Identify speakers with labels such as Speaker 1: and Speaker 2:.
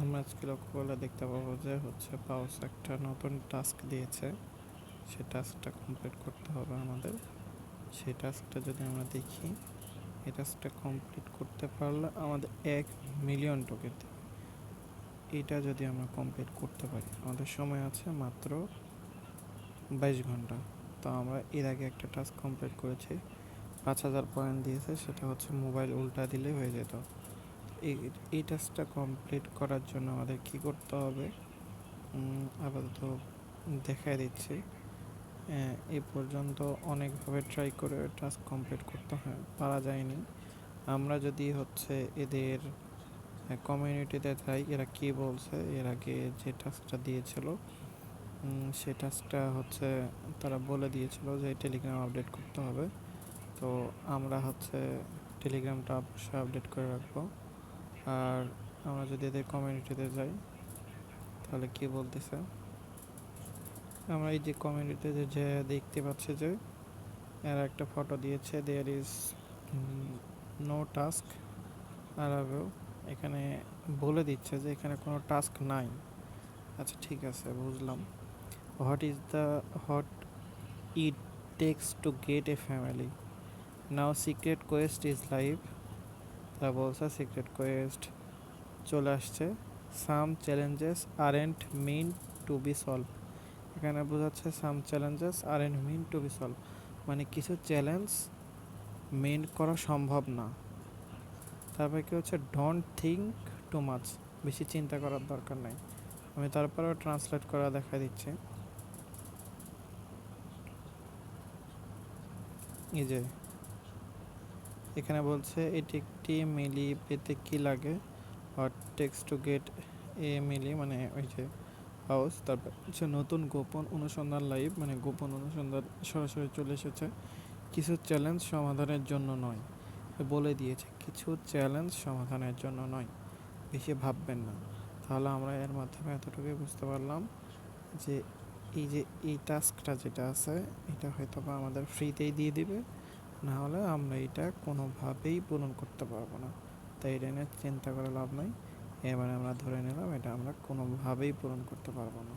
Speaker 1: আমরা আজকে লক্ষ্য করলে দেখতে পাবো যে পাউস একটা নতুন টাস্ক দিয়েছে। সেই টাস্কটা কমপ্লিট করতে হবে আমাদের। সেই টাস্কটা যদি আমরা দেখি, এই টাস্কটা কমপ্লিট করতে পারলে আমাদের 1 মিলিয়ন টোকেন দেবে। এটা যদি আমরা কমপ্লিট করতে পারি, আমাদের সময় আছে মাত্র 22 ঘন্টা। তো আমরা এর আগে একটা টাস্ক কমপ্লিট করেছি, 5000 পয়েন্ট দিয়েছে, সেটা মোবাইল উল্টা দিলে হয়ে যেত। এই টাস্কটা কমপ্লিট করার জন্য আমাদের কি করতে হবে আপাতত দেখাই দিচ্ছি। এই পর্যন্ত অনেকভাবে ট্রাই করে টাস্ক কমপ্লিট করতে পারা যায়নি। আমরা যদি এদের কমিউনিটিতে যাই, এরা কি বলছে, এর আগে যে টাস্কটা দিয়েছিল সেই টাস্কটা তারা বলে দিয়েছিল যে টেলিগ্রাম আপডেট করতে হবে। তো আমরা টেলিগ্রামটা অবশ্যই আপডেট করে রাখবো। আর আমরা যদি এদের কমিউনিটিতে যাই, তাহলে কি বলতেছে, আমরা এই যে কমিউনিটিতে যে দেখতে পাচ্ছি যে এরা একটা ফটো দিয়েছে, there is no task allowed. এখানে বলে দিচ্ছে যে এখানে কোনো টাস্ক নাই। আচ্ছা ঠিক আছে, বুঝলাম। What it takes to get a family, now secret quest is live. তারা বলছে সিক্রেট কোয়েস্ট চলে আসছে। Some challenges aren't meant to be solved. এখানে বোঝাচ্ছে some challenges aren't meant to be solved, মানে কিছু চ্যালেঞ্জ মেন করা সম্ভব না। তারপরে কি ডোন্ট থিঙ্ক টু মাচ, বেশি চিন্তা করার দরকার নাই। আমি তারপরেও ট্রান্সলেট করা দেখা দিচ্ছি। এই যে এখানে বলছে এটি একটি মিলি পেতে কি লাগে, what takes to get a milli, মানে ওই যে হাউস। তারপর নতুন গোপন অনুসন্ধান লাইভ, মানে গোপন অনুসন্ধান সরাসরি চলে এসেছে। কিছু চ্যালেঞ্জ সমাধানের জন্য নয়, বলে দিয়েছে কিছু চ্যালেঞ্জ সমাধানের জন্য নয়, বেশি ভাববেন না। তাহলে আমরা এর মাধ্যমে এতটুকুই বুঝতে পারলাম যে এই টাস্কটা যেটা আছে, এটা হয়তো বা আমাদের ফ্রিতেই দিয়ে দিবে, না হলে আমরা এটা কোনোভাবেই পূরণ করতে পারবো না। তাই এটা নিয়ে চিন্তা করে লাভ নাই। এবারে আমরা ধরে নিলাম এটা আমরা কোনোভাবেই পূরণ করতে পারবো না।